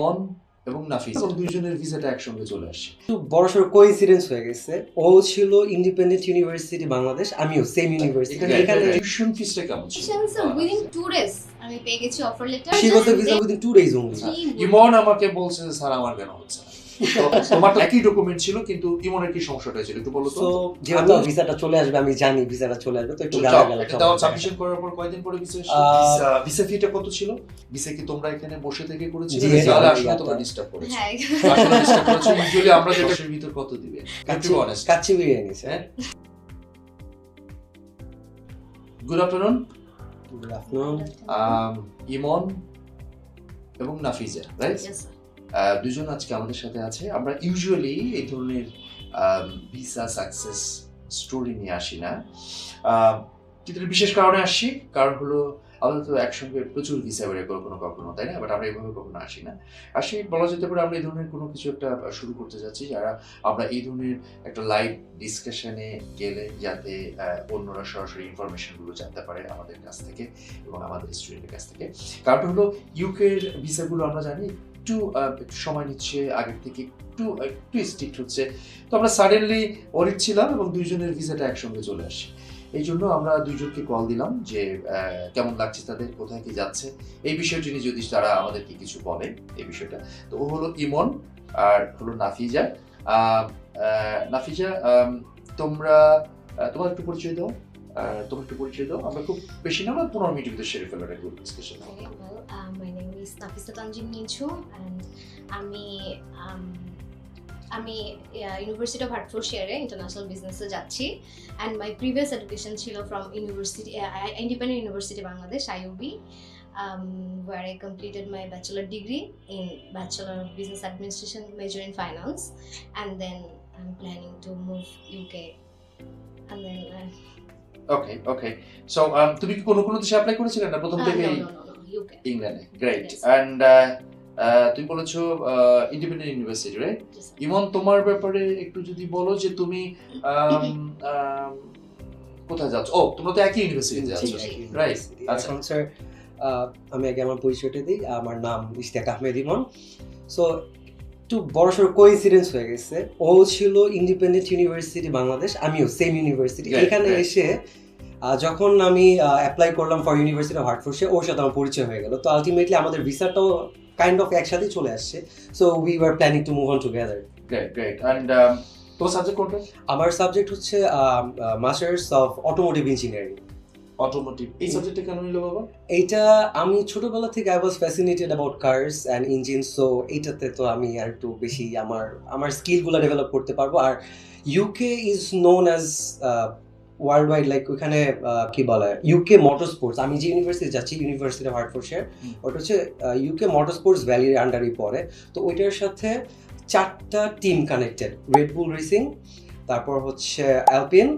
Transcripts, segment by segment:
মন এবং নাফিস এবং দুইজনের ভিসাটা একসঙ্গে চলে আসে। একটু বড়সড় কোইন্সিডেন্স হয়ে গেছে। ও ছিল ইন্ডিপেন্ডেন্ট ইউনিভার্সিটি বাংলাদেশ, আমিও সেম ইউনিভার্সিটি। এখানে টিউশন ফিসটা কেমন ছিল? উইদিন 2 ডেজ আমি পেয়ে গেছি offer letter. She got the visa within 2 days only. ইমন আমাকে বলছে যে স্যার আমার কেন হচ্ছে না। তো তোমার একই ডকুমেন্ট ছিল কিন্তু ইমনের কি সমস্যাটা ছিল একটু বলো তো। সো যেহেতু ভিসাটা চলে আসবে, আমি জানি ভিসাটা চলে আসবে, তো একটু গালাগালা এটা দাও সাবমিশন করার পর কয়দিন পরে ভিসা এসেছে? ভিসা ফিটা কত ছিল? ভিসা কি তোমরা এখানে বসে থেকে করেছিলে? তাহলে আসলে তোমরা ডিস্টার্ব করেছো। হ্যাঁ আসলে ডিস্টার্ব করেছো। ইউজুয়ালি আমরা যেটা এর ভিতর কত দিবে? Kacchi biryani sir. Good afternoon. Good afternoon. Emon এবং নাফিজা, রাইট? Yes, sir. দুজন আজকে আমাদের সাথে আছে। আমরা ইউজুয়ালি এই ধরনের ভিসা সাকসেস স্টোরি নিয়ে আসি না, কিন্তু বিশেষ কারণে আসছি। কারণ হলো আমরা তো একসঙ্গে প্রচুর ভিসা বের করে কখনো, তাই না? বাট আমরা এইভাবে কখনো আসি না। আসি বলা যেতে পারে আমরা এই ধরনের কোনো কিছু একটা শুরু করতে যাচ্ছি, যারা আমরা এই ধরনের একটা লাইভ ডিসকাশনে গেলে যাতে অন্যরা সরাসরি ইনফরমেশনগুলো জানতে পারে আমাদের কাছ থেকে এবং আমাদের স্টুডেন্টের কাছ থেকে। কারণ হলো ইউকের ভিসাগুলো আমরা জানি একটু সময় নিচ্ছে, আগের থেকে একটু স্ট্রিক্ট হচ্ছে। তো আমরা সাডেনলি অরিট ছিলাম এবং দুইজনের ভিসাটা একসঙ্গে চলে আসে। এই জন্য আমরা দুইজনকে কল দিলাম যে কেমন লাগছে তাদের, কোথায় কি যাচ্ছে, এই বিষয়টি নিয়ে যদি তারা আমাদেরকে কিছু বলে এই বিষয়টা। তো ও হলো ইমন আর হলো নাফিজা। নাফিজা, তোমার একটু পরিচয় দাও। আমরা খুব বেশি না, 15 মিনিটের ভিতরে সেরে ফেলার একটা discussion. My name is Nafisa Tanjim Ninchu and আমি ইউনিভার্সিটি অফ হার্টফোর্ডশায়ারে ইন্টারন্যাশনাল বিজনেসে যাচ্ছি অ্যান্ড মাই প্রিভিয়াস এডুকেশন ছিল from university independent university Bangladesh IUB, where I completed my bachelor degree in Bachelor of Business Administration, major in finance, and then I'm planning to move UK and then Okay. So তুমি কি কোনো দেশে apply করেছিলে না প্রথম থেকে? No, UK. ইংল্যান্ডে। Great. Yes. And তুমি বলেছো ইন্ডিপেন্ডেন্ট ইউনিভার্সিটি, রাইট? ইমন, তোমার ব্যাপারে একটু যদি বলো যে তুমি কোথায় যাচ্ছ? তোমরা তো একই ইউনিভার্সিটিতে যাচ্ছ, রাইট? আচ্ছা স্যার, আমি আগে আমার পরিচয়টা দিই। আমার নাম ইশতিয়াক আহমেদ ইমন। সো একটু বড়সড় কোইন্সিডেন্স হয়ে গেছে। ও ছিল ইন্ডিপেন্ডেন্ট ইউনিভার্সিটি বাংলাদেশ, আমিও সেম ইউনিভার্সিটি। এখানে এসে যখন আমি অ্যাপ্লাই করলাম ফর ইউনিভার্সিটি অফ হার্টফোর্ডশায়ার, ওর সাথে আমার পরিচয় হয়ে গেল। তো আলটিমেটলি আমাদের ভিসাটাও কাইন্ড অফ একসাথেই চলে আসছে। So we were planning to move on together. Great. And তোমার সাবজেক্ট কোনটা? আমার সাবজেক্ট হচ্ছে masters of automotive engineering. Automotive. এই সাবজেক্টটা কেন নিলো বাবা? এইটা আমি ছোটবেলা থেকে I was fascinated about cars and engine. So এইটাতে তো আমি আর একটু বেশি আমার স্কিলগুলো ডেভেলপ করতে পারবো। আর UK is known as world wide, like ওখানে কি বলে ইউকে মোটর স্পোর্টস। আমি যে ইউনিভার্সিটি যাচ্ছি, ইউনিভার্সিটি অফ হার্টফোর্ডশায়ার, ওটা হচ্ছে ইউকে মোটর স্পোর্টস ভ্যালির আন্ডারই পড়ে। তো ওইটার সাথে 4টা টিম কানেক্টেড: রেডবুল রেসিং, তারপর হচ্ছে অ্যালপিন,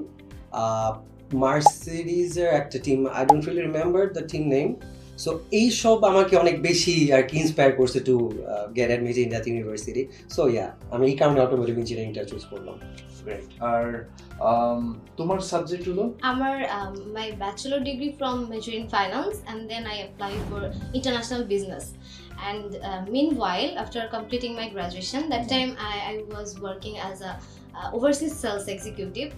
মার্সিডিজের একটা team, I don't really remember the team name. So এইসব আমাকে অনেক বেশি আর কি ইন্সপায়ার করছে to get admitted in that university. So আমি এই কারণে অটোমোটিভ ইঞ্জিনিয়ারিংটা চুজ করলাম। গ্রেট। আর তোমার সাবজেক্ট হলো? আমার my bachelor degree from major in finance and then I applied for international business and meanwhile after completing my graduation that time I was working as a overseas sales executive.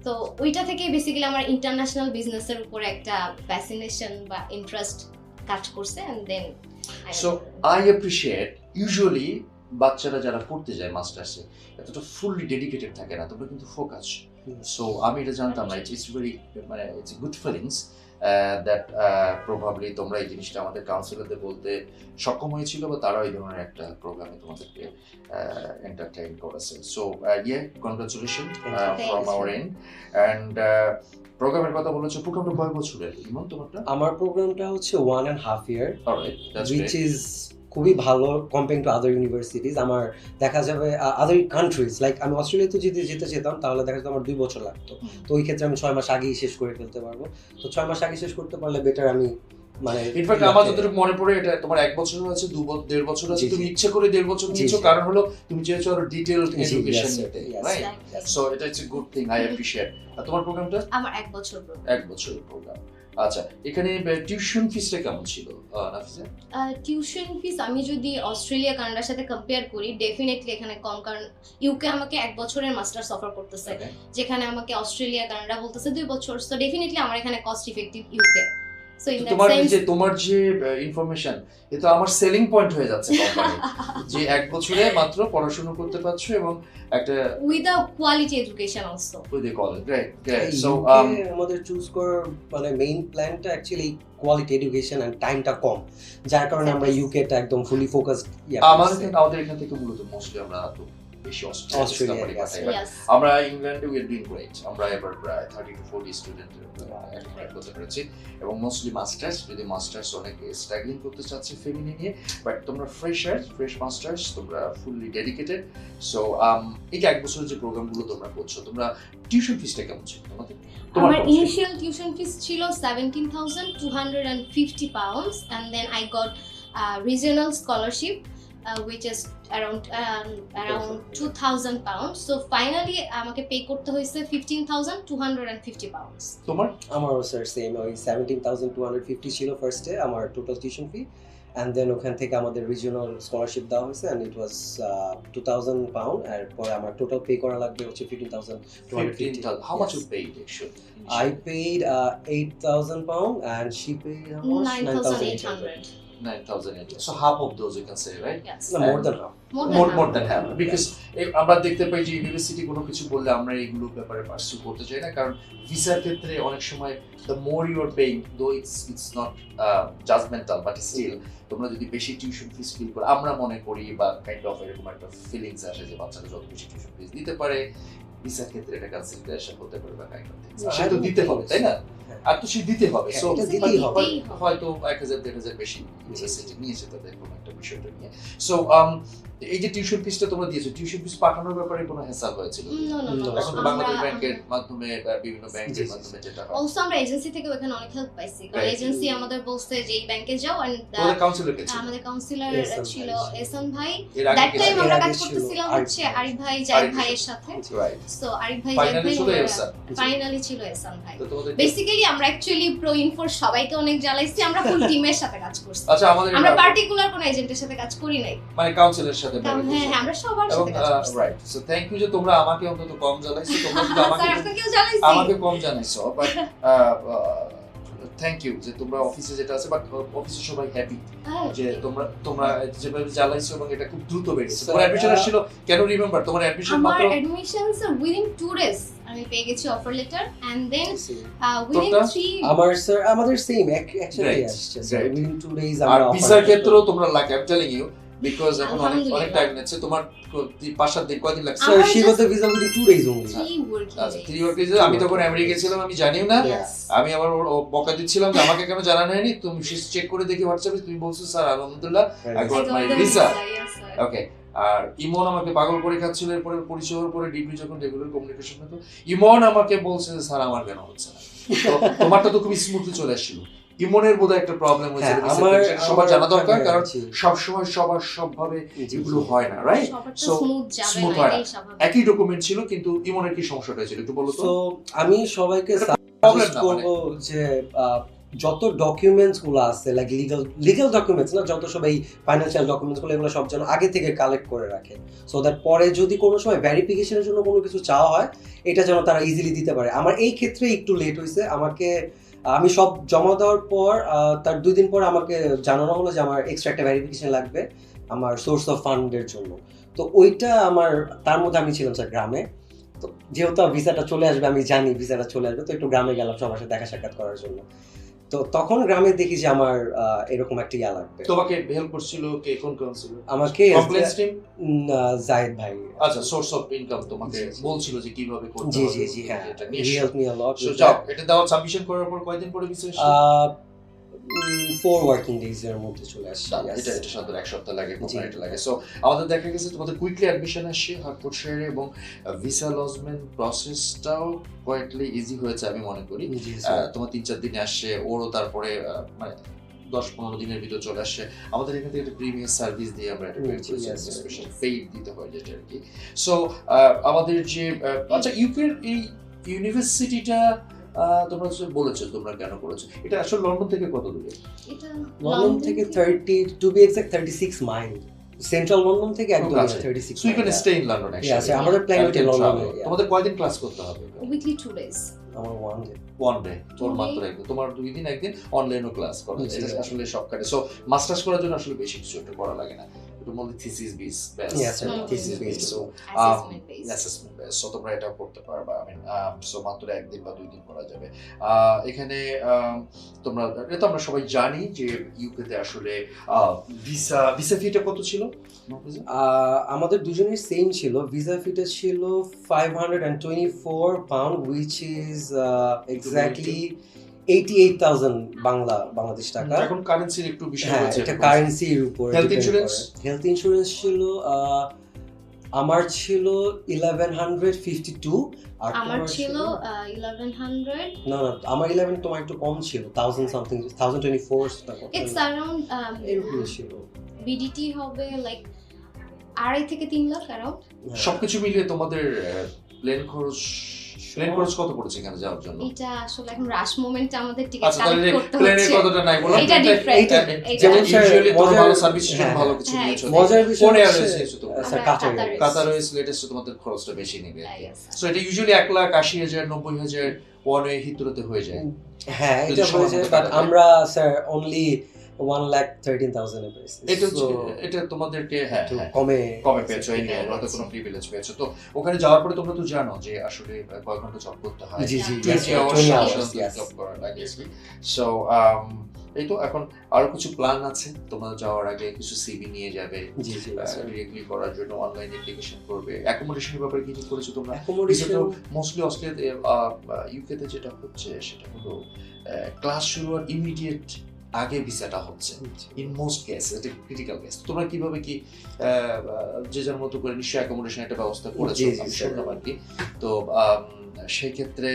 তো ওইটা থেকে basically আমার international বিজনেসের উপর একটা fascination বা interest কাজ করছে and then so I appreciate usually বাচ্চারা যারা পড়তে যায় মাস্টার্সে এতটা ফুললি ডেডিকেটেড থাকে না, তোমরা কিন্তু ফোকাস। সো আমি এটা জানতাম না। It's very it's good feelings that probably তোমরা এই জিনিসটা আমাদের কাউন্সিলরদের বলতে সক্ষম হয়েছিল বা তারা এই ধরনের একটা প্রোগ্রামে তোমাদেরকে এন্টারটেইন করেছে। So congratulation from our end. And প্রোগ্রামের কথা বলেছো, প্রোগ্রামটা কয় বছরের ইমন তোমারটা? আমার প্রোগ্রামটা হচ্ছে 1.5 year, alright, that's which is খুবই ভালো কম্পেয়ার টু আদার ইউনিভার্সিটিজ। আমার দেখা যাবে আদার কান্ট্রিজ, লাইক আমি অস্ট্রেলিয়াতে যদি যেতে যেতাম তাহলে দেখা যেত আমার 2 বছর লাগতো। তো ওই ক্ষেত্রে আমি 6 মাস আগেই শেষ করে ফেলতে পারবো। তো 6 মাস আগে শেষ করতে পারলে বেটার। আমি মানে ইনফ্যাক্ট আমার যতটুকু মনে পড়ে এটা তোমার 1 বছর আছে, 1.5 বছর আছে। তুমি ইচ্ছে করে 1.5 বছর নিয়েছো, কারণ হলো তুমি চেয়েছো আরো ডিটেইলড এডুকেশন নিতে, রাইট? সো এটা it's a good thing, I appreciate. আর তোমার প্রোগ্রামটা? আমার 1 বছর প্রোগ্রাম। 1 বছরের প্রোগ্রাম। আচ্ছা, এখানে টিউশন ফিসটা কেমন ছিল নাফিসা? টিউশন ফিস আমি যদি অস্ট্রেলিয়া কানাডার সাথে কম্পেয়ার করি ডেফিনেটলি এখানে কম, কারণ ইউকে আমাকে 1 বছরের মাস্টার্স অফার করতেছে, Okay. যেখানে আমাকে অস্ট্রেলিয়া কানাডা বলতেছে 2 বছর। সো ডেফিনেটলি আমার এখানে cost effective UK. So in that sense তোমার যে ইনফরমেশন এটা আমার সেলিং পয়েন্ট হয়ে যাচ্ছে কোম্পানি, যে 1 বছরে মাত্র পড়াশোনা করতে পারছো এবং একটা with a quality education also. what they call it, great. So আমাদের চুজ করার মানে মেইন প্ল্যানটা অ্যাকচুয়ালি কোয়ালিটি এডুকেশন এন্ড টাইমটা কম, যার কারণে আমরা ইউকেটা একদম ফুলি ফোকাসড আমাদের এখান থেকে মূলত মোস্টলি আমরা তো বেশি অস্ট্রেলিয়া Australia, yes. পাঠাই। Yes. আমরা ইংল্যান্ডে উই আর ডুইং গ্রেট, আমরা এবার প্রায় 30 to 40 স্টুডেন্ট অ্যাটেন্ড করতে পেরেছি এবং মোস্টলি মাস্টার্স, যদি মাস্টার্স অনেকে স্ট্রাগলিং করতে চাচ্ছে ফেমিনি নিয়ে, বাট তোমরা ফ্রেশ মাস্টার্স, তোমরা ফুললি ডেডিকেটেড। সো এই যে 1 বছরের যে প্রোগ্রামগুলো তোমরা করছো, তোমরা টিউশন ফিসটা কেমন ছিল তোমাদের? আমার ইনিশিয়াল টিউশন ফিস ছিল 17,250 pounds, and then I got regional scholarship which is around 2,000 pounds. So finally আমাকে পে করতে হয়েছে 15,250 pounds. তোমার? আমারও স্যার সেম, ওই 17,250 ছিল ফার্স্টে আমার total tuition fee, and then ওখান থেকে আমাদের রিজিওনাল স্কলারশিপ দেওয়া হয়েছে এন্ড ইট ওয়াজ 2,000 পাউন্ড, আর পরে আমার টোটাল পে করা লাগবে হচ্ছে 15,250. How much you paid actually? I paid 8,000 pound and she paid how much? 9,800. 9,800. So half of those you can say, right? Yes. No, more than half. More than half. Because আমরা দেখতে পাই যে university কোনো কিছু বললে আমরা এইগুলো ব্যাপারে pursue করতে চাই না, কারণ ভিসার ক্ষেত্রে অনেক সময় the more you are paying, though it's not judgmental, but still তোমরা যদি বেশি টিউশন ফিস ফিল করো, আমরা মনে করি বা কাইন্ড অফ এরকম একটা ফিলিংস আসে যে বাচ্চারা যত বেশি টিউশন ফিস দিতে পারে ভিসার ক্ষেত্রে এটা কনসিডারেশন হতে পারে বা কাইন্ড অফ থিংস। সে তো দিতে হবে, তাই না? আর তো সে দিতে হবে। সো এটা দিতেই হবে। হয়তো 1,000-1,500 বেশি ইউনিভার্সিটি নিয়েছে তাদের কোনো একটা বিষয়টা নিয়ে। সো এই যে টিউশন ফিসটা তোমরা দিয়েছো, টিউশন ফিস পাঠানোর ব্যাপারে কোনো হেসাব হয়েছিল? No. এখন তো বাংলাদেশ ব্যাংকের মাধ্যমে বিভিন্ন ব্যাংকের মাধ্যমে যেটা হয়। অলসো আমরা এজেন্সি থেকে ওখানে অনেক হেল্প পাইছি, কারণ Right. এজেন্সি আমাদের বলছে যে এই ব্যাংকে যাও, এন্ড তোমাদের কাউন্সিলর কে ছিল? আমাদের কাউন্সিলর এহসান ছিল ভাই। এহসান ভাই। এর আগে দ্যাট কে টাইম ছিল? আমরা এর কাজ আগে ছিল করতেছিলাম আরিফ হচ্ছে ভাই। আরিফ ভাই, জাহিদ আরিফ ভাইয়ের সাথে। রাইট। সো আরিফ ভাই, জাহিদ ফাইনালি ভাই, ছিল এহসান। ফাইনালি ছিল এহসান ভাই। তো তোমাদের বেসিক্যালি আমরা অ্যাকচুয়ালি প্রো ইনফোর সবাইকে অনেক জ্বালাইছি, আমরা ফুল টিমের সাথে কাজ করছি। আচ্ছা, আমাদের আমরা পার্টিকুলার কোনো এজেন্টের সাথে কাজ করি নাই, মানে কাউন্সিলরের সাথে কারণ হ্যাঁ আমরা সবার এবং সাথে কাজ করছি। রাইট। সো থ্যাংক ইউ যে তোমরা আমাকে অন্তত কম জানাইছো, তোমরা যদি আমাকে স্যার আপনাকেও জ্বালাইছি। আমাকে কম জানাইছো, বাট থ্যাংক ইউ যে তোমরা অফিসে যেটা আছে, বাট অফিসে সবাই হ্যাপি যে তোমরা যেভাবে জ্বালাইছো এবং এটা খুব দ্রুত বেড়েছে। তোমার অ্যাডমিশন আসছিল কেন রিমেম্বার? তোমার অ্যাডমিশন আমার মাত্র অ্যাডমিশনস উইদিন 2 days আমি পেয়ে গেছি offer letter, and then within তোরটা? 3 আমার স্যার আমাদের সেম একসাথে Great, আসছে great. উইদিন 2 days আর আমরা ভিসার ক্ষেত্রেও তোমরা lucky, I am telling you, because এখন অনেক আলহামদুলিল্লাহ। টাইম নিচ্ছে। তোমার 5-7 দিন কয়দিন লাগছে? স্যার আমার she got the visa within 2 days only. 3 working আচ্ছা, days. 3 work days. আমি তখন আমেরিকা ছিলাম, আমি জানিও না। Yes. আমি আবার ওর বকা দিচ্ছিলাম যে আমাকে কেন জানানো হয়নি, তুমি চেক করে দেখি হোয়াটসঅ্যাপে, তুমি বলছো স্যার আলহামদুলিল্লাহ I got my visa. Yes, sir. ওকে। আর ইমন আমাকে পাগল করে খাচ্ছিল, এরপরে পরিচয় হওয়ার পরে ডিগ্রি যখন রেগুলার কমিউনিকেশন হতো, ইমন আমাকে বলছে যে স্যার আমার কেন হচ্ছে না। তো তোমারটা তো খুব স্মুথলি চলে আসছিল, ইমনের বোধহয় একটা প্রবলেম হয়েছে। হ্যাঁ, সবার জানা দরকার, কারণ জি, সবসময় সবভাবে জি, এগুলো হয় না, রাইট? সবারটা So, স্মুথ যাবে smooth না, হয় না। এটাই স্বাভাবিক। একই ডকুমেন্ট ছিল, কিন্তু ইমনের কি সমস্যাটা হয়েছিল একটু বলো তো। So, আমি সবাইকে এটা সাজেস্ট problem না, করবো যে যত ডকুমেন্টস গুলো আছে লাইক লিগ্যাল ডকুমেন্টস না, যত সব এই ফাইন্যান্সিয়াল ডকুমেন্টস গুলো এগুলো সব যেন আগে থেকে কালেক্ট করে রাখে, সো দ্যাট পরে যদি কোনো সময় ভেরিফিকেশনের জন্য কোনো কিছু চাওয়া হয় এটা যেন তারা ইজিলি দিতে পারে। আমার এই ক্ষেত্রে একটু লেট হয়েছে, আমি সব জমা দেওয়ার পর তার 2 দিন পর আমাকে জানানো হলো যে আমার এক্সট্রা একটা ভেরিফিকেশন লাগবে আমার সোর্স অফ ফান্ডের জন্য। তো ওইটা তার মধ্যে আমি ছিলাম স্যার গ্রামে, তো যেহেতু ভিসাটা চলে আসবে, আমি জানি ভিসাটা চলে আসবে, তো একটু গ্রামে গেলাম সবার সাথে দেখা সাক্ষাৎ করার জন্য। তো তখন গ্রামে দেখি যে আমার এরকম একটা ইয়া লাগবে। তোমাকে হেল্প করছিল কে, কোন কাউন্সিলর? আমাকে কমপ্লেন্স টিম? জায়েদ ভাই। আচ্ছা, সোর্স অফ ইনকাম তোমাকে জি। বলছিল যে কিভাবে করতে জি হবে। জি জি হ্যাঁ, এটা he নিয়ে helped me a lot So, with যাও, that. এটা দাও সাবমিশন করার পর কয়দিন পরে ভিসা এসেছে? 4 ওয়ার্কিং ডেজ এর মধ্যে চলে আসছে। না, Yes. এটা সাধারণত 1 সপ্তাহ লাগে, জি। এটা লাগে। সো আমাদের দেখা গেছে তোমাদের কুইকলি অ্যাডমিশন আসছে হার্টফোর্ডশায়ারে, এবং ভিসা লজমেন্ট প্রসেসটাও কোয়াইটলি ইজি হয়েছে আমি মনে করি। জি স্যার। তোমার 3-4 দিনে আসছে, ওরও তারপরে মানে 10-15 দিনের ভিতর চলে আসছে। আমাদের এখান থেকে একটা প্রিমিয়াম সার্ভিস দিয়ে আমরা এটা পেড করেছি, Yes, স্পেশাল yes. পেইড দিতে হয় যেটা আর কি। সো আমাদের যে আচ্ছা, ইউকের এই ইউনিভার্সিটিটা তোমরা বলেছো তোমরা কেন করেছো। এটা আসলে লন্ডন থেকে কত দূরে? এটা লন্ডন থেকে 30 to be exact 36 mile, central London থেকে একদম কাছে। 36 So you can stay in London actually. Yeah, so আমাদের plan And হচ্ছে can লন্ডনে, travel. yeah. তোমাদের কয়দিন ক্লাস করতে হবে? Weekly 2 days। আমার ওয়ান ডে। ওয়ান ডে, তোর 2 মাত্র day। একদিন, তোমার 2 দিন একদিন অনলাইনও ক্লাস করা যায়। জি, এটা জি। আসলে সব কাটে। সো মাস্টার্স করার জন্য আসলে বেশি কিছু একটা করা লাগে না, এটা মূলত thesis base. Yes, sir. Thesis based. So assessment base. Assessment base. So তোমরা এটা করতে পারবা। আই মিন সো মাত্র একদিন বা 2 দিন করা যাবে। এখানে তোমরা, এটা তো আমরা সবাই জানি যে ইউকেতে আসলে ভিসা ফিটা কত ছিল? আমাদের দুজনের সেম ছিল, ভিসা ফিটা ছিল 524 pound, which is exactly 88,000 Bangladesh টাকা। এখন কারেন্সির একটু বিষয় হ্যাঁ, হচ্ছে। এটা কারেন্সির উপরে Health depend insurance? করে। হেলথ ইন্স্যুরেন্স ছিল আমার ছিল 1152, আর আমার তোমার ছিল 1100। না আমার 11 তোমার একটু কম ছিল, 1000 সামথিং, 1024 ইটস অ্যারাউন্ড এরকম ছিল। বিডিটি হবে লাইক 2.5 থেকে 3 লাখ অ্যারাউন্ড। হ্যাঁ। সবকিছু মিলিয়ে তোমাদের প্লেন খরচ কত পড়েছে এখানে যাওয়ার জন্য? এটা আসলে এখন রাশ মোমেন্টে আমাদের টিকেট আচ্ছা, তাহলে কালেক্ট করতে প্লেনের হচ্ছে। কতটা নাই বললাম? এটা different, যেমন এটা- স্যার, Usually তোমরা মজার- ভালো সার্ভিস হ্যাঁ, ভালো কিছু হ্যাঁ, নিয়েছো। মজার বিষয় কোন এয়ারলাইন্স হচ্ছে- নিয়েছো তোমরা? স্যার, আমরা কাতার কাতার Airways। কাতার এয়ারওয়েজ লেটেস্ট তোমাদের খরচটা বেশি নেবে। Yes, sir. সো এটা ইউজুয়ালি 1,80,000 90,000 ওয়ান ওয়ে হিথ্রোতে হয়ে যায়। হ্যাঁ, যদি এটা হয়ে সময় যায়, মতো বাট কাটা যায়। আমরা স্যার অনলি 1,13,000 এ পেয়েছি। এটা হচ্ছে So, এটা তোমাদেরকে হ্যাঁ একটু হ্যাঁ, কমে কমে পেয়েছো, এই নিয়ে হয়তো কোনো প্রিভিলেজ পেয়েছো। তো ওখানে যাওয়ার পরে তোমরা তো জানো যে আসলে কয় ঘন্টা জব করতে হয়। জি জি, 20 yes, hours 20 hours, yes. Job করা লাগে। সো এই তো এখন আরো কিছু প্ল্যান আছে, তোমরা যাওয়ার আগে কিছু সিভি নিয়ে যাবে, জি জি, স্যার। ডিরেক্টলি করার জন্য অনলাইন অ্যাপ্লিকেশন করবে। অ্যাকোমোডেশনের ব্যাপারে কি কি করেছো তোমরা? Accommodation, মোস্টলি অস্ট্রেলিয়াতে ইউকেতে যেটা হচ্ছে সেটা হলো ক্লাস শুরু হওয়ার ইমিডিয়েট আগে ভিসাটা হচ্ছে ইন মোস্ট কেস, এটা ক্রিটিক্যাল কেস। তোমরা কিভাবে কি যে যার মতো করে নিশ্চয়ই অ্যাকোমোডেশন একটা ব্যবস্থা করেছো, জি, জি, আমি স্যার। শুনলাম আর কি। তো সেই ক্ষেত্রে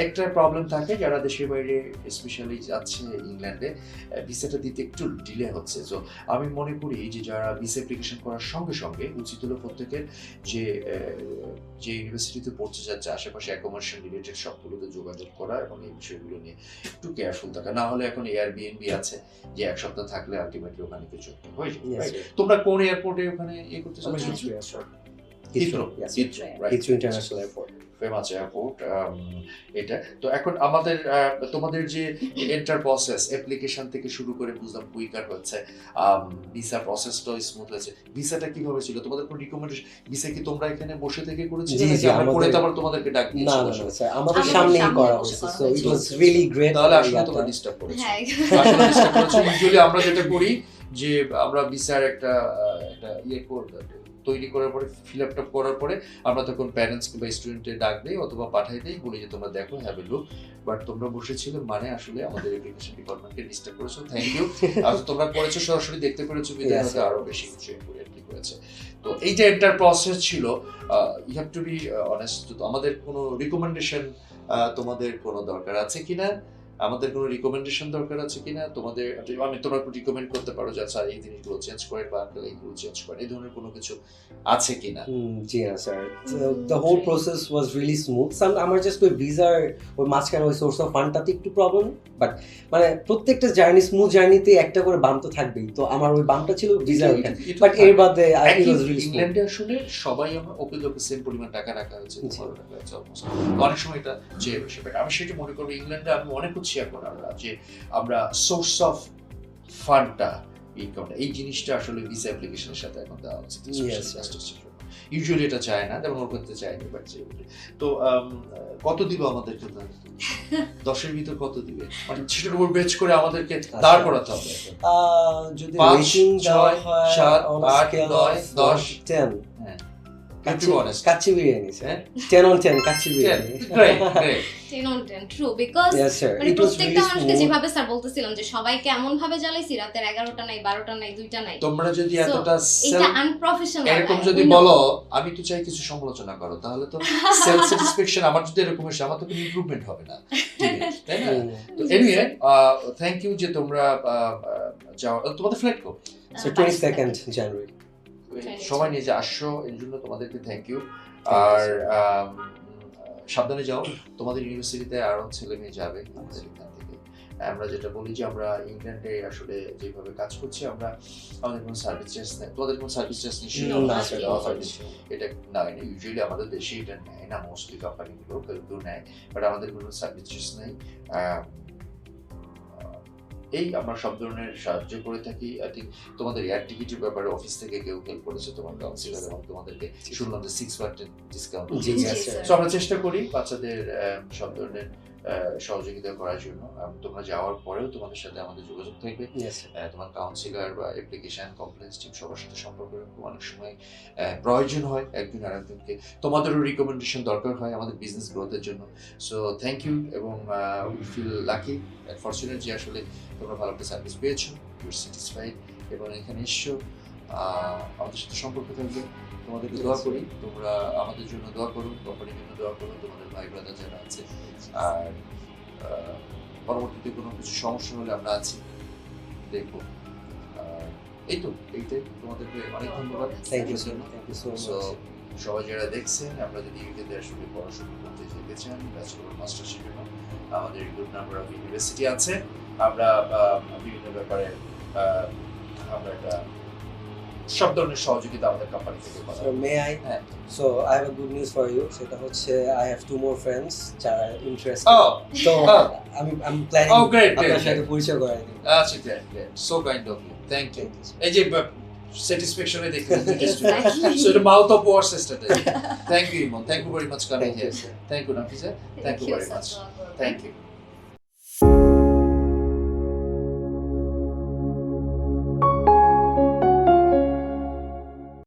একটা প্রবলেম থাকে, যারা দেশের বাইরে স্পেশালি যাচ্ছে ইংল্যান্ডে, ভিসাটা দিতে একটু ডিলে হচ্ছে। তো আমি মনে করি যে যারা ভিসা অ্যাপ্লিকেশন করার সঙ্গে সঙ্গে উচিত হলো প্রত্যেকের যে যে ইউনিভার্সিটিতে পড়তে যাচ্ছে আশেপাশে অ্যাকোমোডেশন রিলেটেড সবগুলোতে যোগাযোগ করা এবং এই বিষয়গুলো নিয়ে একটু কেয়ারফুল থাকা। না হলে এখন এয়ারবিএনবি আছে যে 1 সপ্তাহ থাকলে আলটিমেটলি ওখানে কিছু একটা হয়ে যাবে। Yes, right? sir. তোমরা কোন এয়ারপোর্টে ওখানে করতে আমরা চাচ্ছ? Heathrow, sir. Heathrow, yes. Heathrow, right. Heathrow International Airport. Famous airport এটা। তো এখন আমাদের তোমাদের যে এন্টার প্রসেস অ্যাপ্লিকেশন থেকে শুরু করে বুঝলাম কুইকার হচ্ছে, ভিসা প্রসেসটাও স্মুথ হয়েছে। ভিসাটা কিভাবে ছিল? তোমাদের কোনো রিকমেন্ডেশন ভিসা কি তোমরা এখানে বসে থেকে করেছিলে জি, নাকি জি, আমরা করে আমাদের- তারপর তোমাদেরকে ডাক না দিয়েছি? না না স্যার, আমাদের আমাদের সামনেই সামনে করা বসে হয়েছে, করা সো ইট হয়েছে। Was really great. তাহলে আসলে তোমরা ডিস্টার্ব করেছো। হ্যাঁ, আসলে ডিস্টার্ব করেছো। ইউজুয়ালি আমরা যেটা করি যে আমরা ভিসার একটা ইয়ে তৈরি করার পরে ফিল আপ করার পরে আমরা তখন প্যারেন্টস বা স্টুডেন্টের ডাক দেই অথবা পাঠাই দেই, বলি যে তোমরা দেখো, হ্যাভ এ লুক। বাট তোমরা বসেছিলে মানে আসলে আমাদের এডুকেশন ডিপার্টমেন্টকে ডিস্টার্ব করেছো। Thank you. আর তোমরা করেছো, সরাসরি দেখতে পেরেছো, বিধায় হয়তো আরো বেশি কিছু ইম্পর্টেন্টলি করেছে। তো এইটা এন্টার প্রসেস ছিল। You have to be honest. আমাদের কোনো রিকমেন্ডেশন তোমাদের কোনো দরকার আছে কিনা? আমাদের কোনো রিকমেন্ডেশন দরকার আছে কিনা তোমাদের? আমি তোমরা একটু রিকমেন্ড করতে পারো যে আচ্ছা এই জিনিসগুলো চেঞ্জ করেন বা আঙ্কেল এইগুলো চেঞ্জ করেন, এই ধরনের কোনো কিছু আছে কিনা? জি না sir, the whole process was really smooth. আমার জাস্ট ওই ভিসার ওই মাঝখানে ওই সোর্স অফ ফান্ডটাতে একটু প্রবলেম, বাট মানে প্রত্যেকটা জার্নি, স্মুথ জার্নিতে একটা করে বাম তো থাকবেই। তো আমার ওই বামটা ছিল ভিসার ওখানে, বাট এর বাদে ইট ওয়াজ রিয়েলি স্মুথ। ইংল্যান্ডে আসলে সবাই আমরা ওকে লোকে সেম পরিমাণ টাকা রাখা হয়েছে, ভালো টাকা হয়েছে অলমোস্ট। অনেক সময় এটা চেয়ে বসে, বাট আমি সেটা মনে করবো ইংল্যান্ডে আমি অনেক হচ্ছি এখন আমরা যে আমরা সোর্স অফ ফান্ডটা ইনকামটা এই জিনিসটা আসলে ভিসা অ্যাপ্লিকেশনের সাথে এখন দেওয়া উচিত। ইউজুয়ালি এটা চায় না, যেমন ওর করতে চায়নি, বাট তো কত দিবে আমাদেরকে? 10-এর ভিতর কত দিবে? মানে সেটার উপর বেচ করে আমাদেরকে দাঁড় করাতে হবে। যদি 5, রেটিং দেওয়া 6, হয় 7, on a 8, scale 9, of 10 10, হ্যাঁ, কাচ্চি বিরিয়ানি স্যার, হ্যাঁ? 10 on 10 kacchi biryani. Great, great. 10 on 10 true, because Yes sir, মানে it was প্রত্যেকটা really মানুষকে smooth. যেভাবে স্যার বলতেছিলাম যে সবাইকে এমন ভাবে জ্বালাইছি, রাতের 11টা নাই, 12টা নাই, 2টা নাই। তোমরা যদি So, এতটা এটা আনপ্রফেশনাল এরকম যদি বলো, আমি তো চাই কিছু সমালোচনা করো, তাহলে তো সেলফ স্যাটিসফ্যাকশন আমার যদি এরকম হয় আমার তো কোনো ইমপ্রুভমেন্ট হবে না, তাই না? তো এনিওয়ে থ্যাংক ইউ যে তোমরা যাও। তোমাদের ফ্লাইট কো? So 22nd January. সময় নিয়ে যে আসছো এর জন্য তোমাদেরকে থ্যাংক ইউ। আর সাবধানে যাও, তোমাদের ইউনিভার্সিটিতে আরো ছেলে মেয়ে যাবে আমাদের এখান থেকে। আমরা যেটা বলি যে আমরা ইংল্যান্ডে আসলে যেভাবে কাজ করছি, আমরা আমাদের কোনো সার্ভিস চার্জ নেই, তোমাদের কোনো সার্ভিস চার্জ নিশ্চয়ই No, না, not সেটা really. offer দিচ্ছে। এটা না, ইউজুয়ালি আমাদের দেশে এটা নেয় না, মোস্টলি কোম্পানিগুলো কেউ নেয়, বাট আমাদের কোনো সার্ভিস চার্জ নেই। এই আমরা সব ধরনের সাহায্য করে থাকি। আই থিঙ্ক তোমাদের এয়ার টিকিটের ব্যাপারে অফিস থেকে কেউ হেল্প করেছে, তোমার কাউন্সিলর, এবং তোমাদেরকে শুনলাম যে 6% ডিসকাউন্ট জি, দিয়েছে। yes, sir. সো আমরা চেষ্টা করি বাচ্চাদের সব ধরনের সহযোগিতা করার জন্য। তোমরা যাওয়ার পরেও তোমাদের সাথে আমাদের যোগাযোগ থাকবে। Yes, sir. তোমার কাউন্সিলর বা অ্যাপ্লিকেশন কমপ্লেন্স টিম সবার সাথে সম্পর্ক রাখবো। অনেক সময় প্রয়োজন হয় একজন আরেকজনকে, তোমাদেরও রিকমেন্ডেশন দরকার হয় আমাদের বিজনেস গ্রোথের জন্য। সো থ্যাংক ইউ, এবং we feel lucky and fortunate যে আসলে তোমরা ভালো একটা সার্ভিস পেয়েছো, ইউর স্যাটিসফাইড, এবং এখানে এসছো, আমাদের সাথে সম্পর্ক থাকবে। তোমাদেরকে দোয়া করি, তোমরা আমাদের জন্য দোয়া করো, কোম্পানির জন্য দোয়া করো, তোমাদের ভাই ব্রাদার যারা আছে। আর পরবর্তীতে কোনো কিছু সমস্যা হলে আমরা আছি, দেখবো। এই তো, এইটাই। তোমাদেরকে অনেক ধন্যবাদ। Thank you, sir. Thank you so so much. সবাই যারা দেখছেন, আমরা যদি ইউকেতে আসলে পড়াশোনা করতে যেতে চান, ব্যাচেলর মাস্টার্সের জন্য আমাদের গুড নাম্বার অফ ইউনিভার্সিটি আছে। আমরা বিভিন্ন ব্যাপারে আমরা একটা সব ধরনের সহযোগিতা আমাদের কোম্পানি থেকে পাওয়া So may I? হ্যাঁ। So I have a good news for you. সেটা হচ্ছে I have 2 more friends যারা interested. Oh, So oh. I'm planning Oh, great, আপনার great, সাথে great. পরিচয় করাই দিই। আচ্ছা, great, great, so kind of you, thank you. Thank you, sir. এই যে স্যাটিসফ্যাকশনে দেখতে Exactly. সো এটা mouth of word system. Thank you Emon, thank you very much coming Thank you, here. sir. Thank you Nafisa, thank you very much, Thank you, thank you.